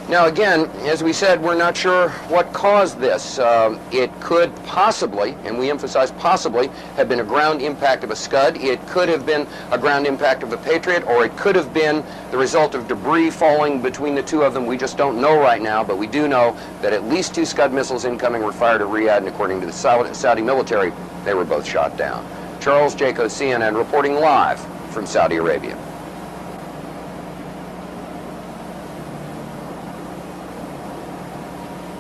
Now again, as we said, we're not sure what caused this. It could possibly, and we emphasize possibly, have been a ground impact of a Scud. It could have been a ground impact of a Patriot, or it could have been the result of debris falling between the two of them. We just don't know right now, but we do know that at least 2 Scud missiles incoming were fired at Riyadh, and according to the Saudi military, they were both shot down. Charles Jaco, CNN, reporting live from Saudi Arabia.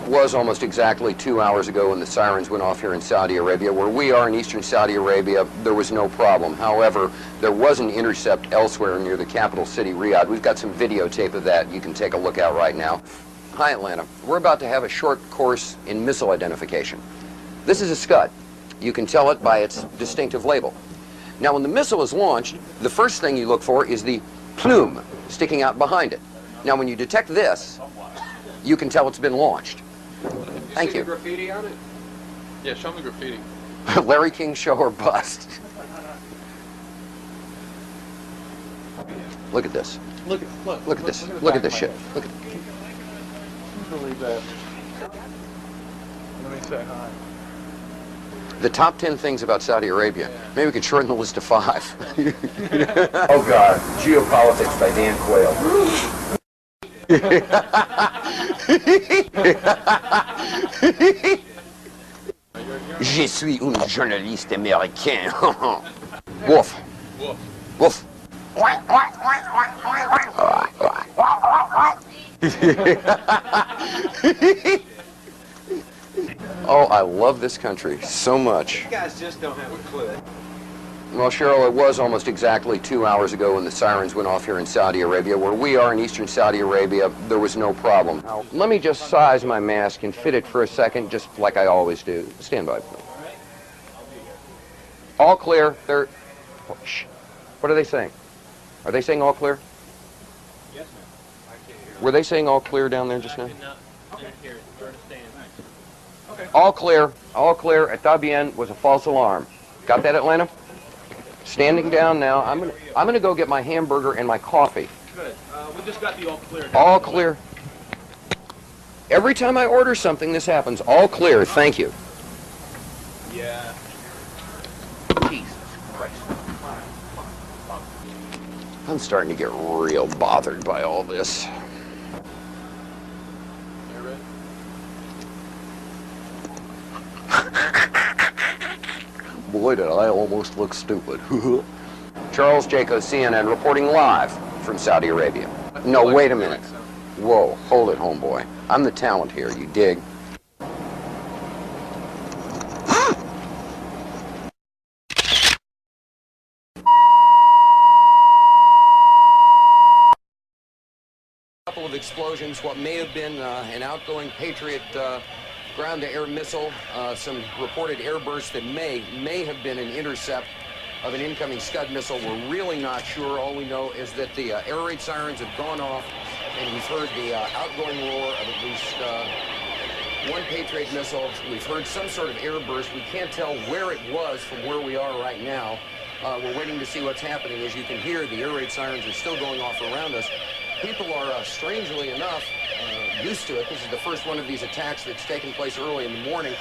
Was almost exactly 2 hours ago when the sirens went off here in Saudi Arabia. Where we are in eastern Saudi Arabia, there was no problem. However, there was an intercept elsewhere near the capital city, Riyadh. We've got some videotape of that you can take a look at right now. Hi, Atlanta. We're about to have a short course in missile identification. This is a Scud. You can tell it by its distinctive label. Now, when the missile is launched, the first thing you look for is the plume sticking out behind it. Now, when you detect this, you can tell it's been launched. Thank you. See the graffiti on it? Yeah, show me graffiti. Larry King show or bust. Look at this. Look at this. Look at this shit. Look at. Believe that. Let me say hi. The top 10 things about Saudi Arabia. Maybe we could shorten the list to 5. Oh God, Geopolitics by Dan Quayle. Je suis un journaliste américain. Wolf. Wolf. Wolf. Oh, I love this country so much. You guys just don't have a clue. Well, Cheryl, it was almost exactly 2 hours ago when the sirens went off here in Saudi Arabia. Where we are in eastern Saudi Arabia, there was no problem. Now, let me just size my mask and fit it for a second, just like I always do. Stand by. All clear. They're... Shh. What are they saying? Are they saying all clear? Yes, ma'am. I can't hear. Were they saying all clear down there just now? Okay. All clear. All clear. Está bien was a false alarm. Got that, Atlanta? Standing down now. I'm gonna go get my hamburger and my coffee. Good. We just got the all clear. All clear. Every time I order something, this happens. All clear. Thank you. Yeah. Jesus Christ. I'm starting to get real bothered by all this. You ready? Boy, did I almost look stupid. Charles Jaco, CNN, reporting live from Saudi Arabia. No, wait a minute. Whoa, hold it, homeboy. I'm the talent here, you dig? Couple of explosions, what may have been an outgoing Patriot ground-to-air missile, some reported airbursts that may have been an intercept of an incoming Scud missile. We're really not sure. All we know is that the air raid sirens have gone off, and we've heard the outgoing roar of at least one Patriot missile. We've heard some sort of airburst. We can't tell where it was from where we are right now. We're waiting to see what's happening. As you can hear, the air raid sirens are still going off around us. People are, strangely enough, used to it. This is the first one of these attacks that's taken place early in the morning,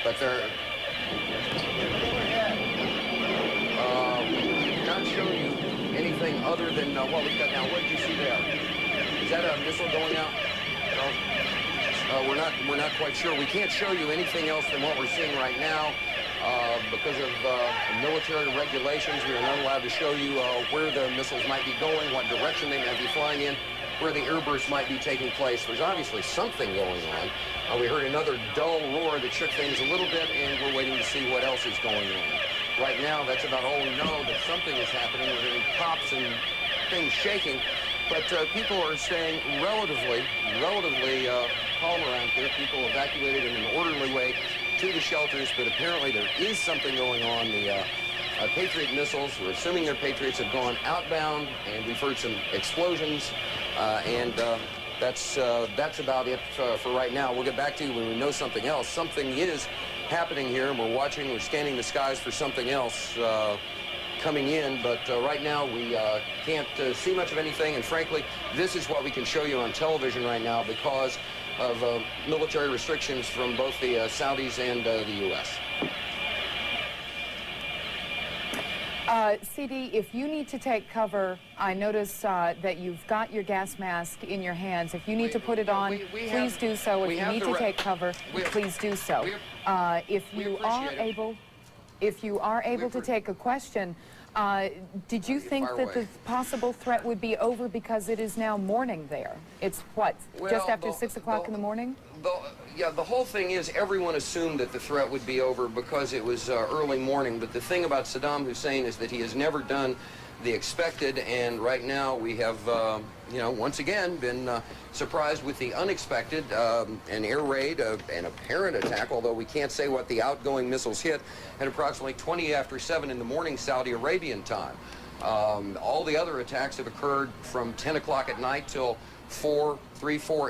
but they're not showing you anything other than what we've got now. What did you see there? Is that a missile going out? No. We're not quite sure. We can't show you anything else than what we're seeing right now. Because of military regulations, we are not allowed to show you where the missiles might be going, what direction they might be flying in, where the airbursts might be taking place. There's obviously something going on. We heard another dull roar that shook things a little bit, and we're waiting to see what else is going on. Right now, that's about all we know, that something is happening. We're hearing pops and things shaking, but people are staying relatively calm around here. People evacuated in an orderly way to the shelters, but apparently there is something going on. The Patriot missiles, we're assuming they're Patriots, have gone outbound, and we've heard some explosions, and that's about it for right now. We'll get back to you when we know something else. Something is happening here, and we're scanning the skies for something else coming in, but right now we can't see much of anything, and frankly, this is what we can show you on television right now because of military restrictions from both the Saudis and the U.S. CD, if you need to take cover, I notice that you've got your gas mask in your hands. If you need to put it on, please do so. If you need to take cover, please do so. If you are able to take a question, did you think that the possible threat would be over because it is now morning there? It's what, just after 6 o'clock in the morning? Yeah, the whole thing is everyone assumed that the threat would be over because it was early morning, but the thing about Saddam Hussein is that he has never done the expected, and right now we have, you know, once again been surprised with the unexpected, an air raid, an apparent attack, although we can't say what the outgoing missiles hit, at approximately 20 after 7 in the morning Saudi Arabian time. All the other attacks have occurred from 10 o'clock at night till 4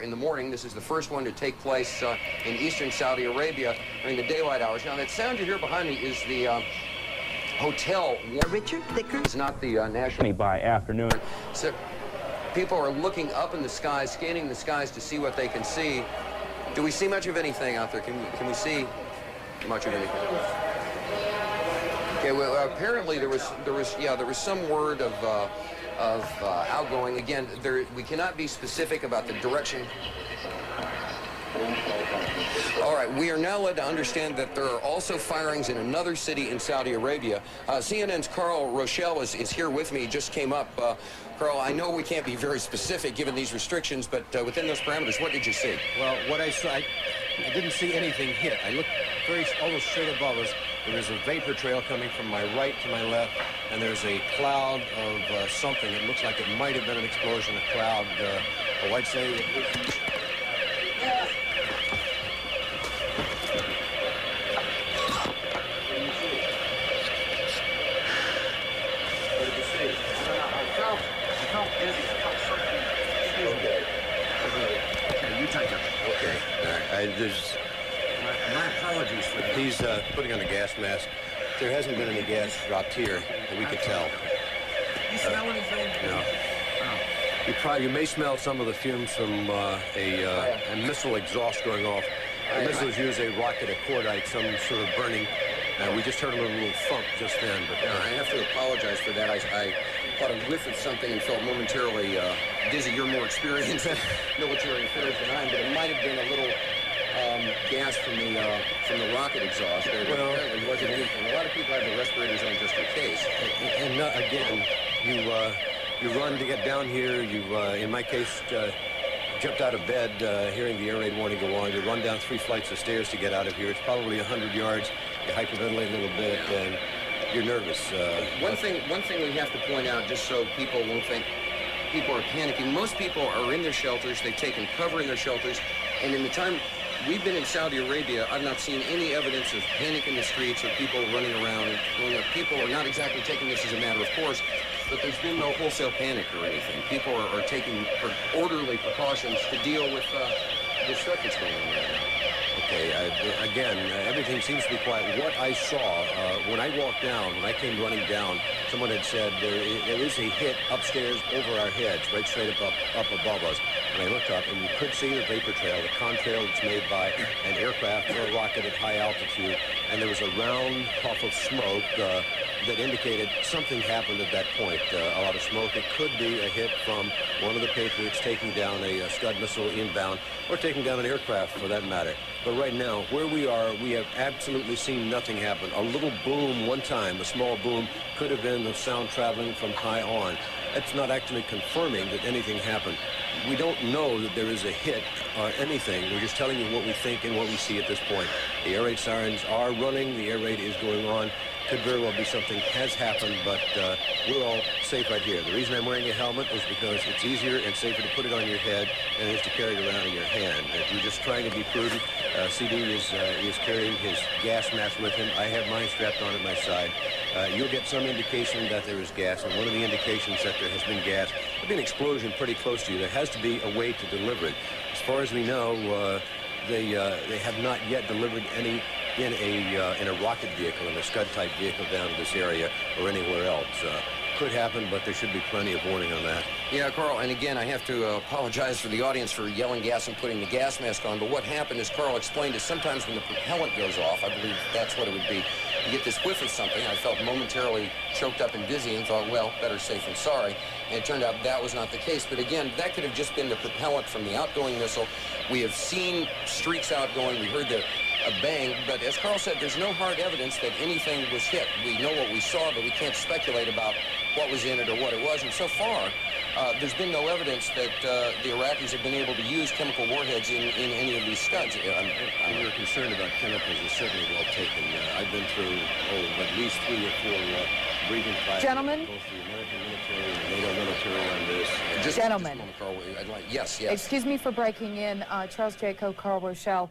in the morning. This is the first one to take place in eastern Saudi Arabia during the daylight hours. Now, that sound you hear behind me is the hotel. Richard Thicker. It's not the national. By afternoon. So people are looking up in the skies, scanning the skies to see what they can see. Do we see much of anything out there? Can we see much of anything? Okay. Well, apparently there was some word of outgoing. Again, we cannot be specific about the direction. All right, we are now led to understand that there are also firings in another city in Saudi Arabia. CNN's Carl Rochelle is here with me. He just came up. Carl, I know we can't be very specific given these restrictions, but within those parameters, what did you see? Well, what I saw, I didn't see anything hit. I looked almost straight above us. There was a vapor trail coming from my right to my left, and there's a cloud of something. It looks like it might have been an explosion, a cloud. I'd say... My apologies for that. He's putting on a gas mask. There hasn't been any gas dropped here that we could tell. You smell anything? No. Oh. You may smell some of the fumes from a missile exhaust going off. The missiles use a rocket, a cordite, some sort of burning. We just heard a little thump just then. But I have to apologize for that. I caught a whiff of something and felt momentarily dizzy. You're more experienced in military affairs than I am, but it might have been a little gas from the rocket exhaust. There apparently wasn't anything. A lot of people have the respirators on just in case. And again, you run to get down here. You, in my case, jumped out of bed hearing the air raid warning go on. You run down 3 flights of stairs to get out of here. It's probably 100 yards. You hyperventilate a little bit, and you're nervous. One thing we have to point out, just so people won't think people are panicking, most people are in their shelters. They've taken cover in their shelters, and in the time we've been in Saudi Arabia, I've not seen any evidence of panic in the streets or people running around and going up. People are not exactly taking this as a matter of course, but there's been no wholesale panic or anything. People are taking orderly precautions to deal with the stuff that's going on right now. Okay, again, everything seems to be quiet. What I saw when I walked down, when I came running down, someone had said there is a hit upstairs over our heads, right straight up above us. And I looked up, and you could see the vapor trail, the contrail that's made by an aircraft or a rocket at high altitude. And there was a round puff of smoke that indicated something happened at that point. A lot of smoke. It could be a hit from one of the Patriots taking down a Scud missile inbound, or taking down an aircraft for that matter. But right now, where we are, we have absolutely seen nothing happen. A little boom one time, a small boom, could have been the sound traveling from high on. That's not actually confirming that anything happened. We don't know that there is a hit or anything. We're just telling you what we think and what we see at this point. The air raid sirens are running. The air raid is going on. Could very well be something has happened, but we're all safe right here. The reason I'm wearing a helmet is because it's easier and safer to put it on your head than it is to carry it around in your hand. If you're just trying to be prudent, CD is carrying his gas mask with him. I have mine strapped on at my side. You'll get some indication that there is gas, and one of the indications that there has been gas, there'll be an explosion pretty close to you. There has to be a way to deliver it. As far as we know, they have not yet delivered any in a rocket vehicle, in a Scud-type vehicle down to this area or anywhere else. Could happen, but there should be plenty of warning on that. Yeah, Carl, and again, I have to apologize for the audience for yelling gas and putting the gas mask on, but what happened, as Carl explained, is sometimes when the propellant goes off, I believe that's what it would be, you get this whiff of something. I felt momentarily choked up and dizzy and thought, well, better safe than sorry. And it turned out that was not the case. But again, that could have just been the propellant from the outgoing missile. We have seen streaks outgoing. We heard a bang, but as Carl said, there's no hard evidence that anything was hit. We know what we saw, but we can't speculate about what was in it or what it was. And so far, there's been no evidence that the Iraqis have been able to use chemical warheads in any of these Scuds. We're concerned about chemicals is certainly well taken. I've been through, at least 3 or 4 briefing classes. Gentlemen? Both the American military and the NATO military on this. Gentlemen. Just a moment, Carl. Yes. Excuse me for breaking in. Charles Jaco, Carl Rochelle.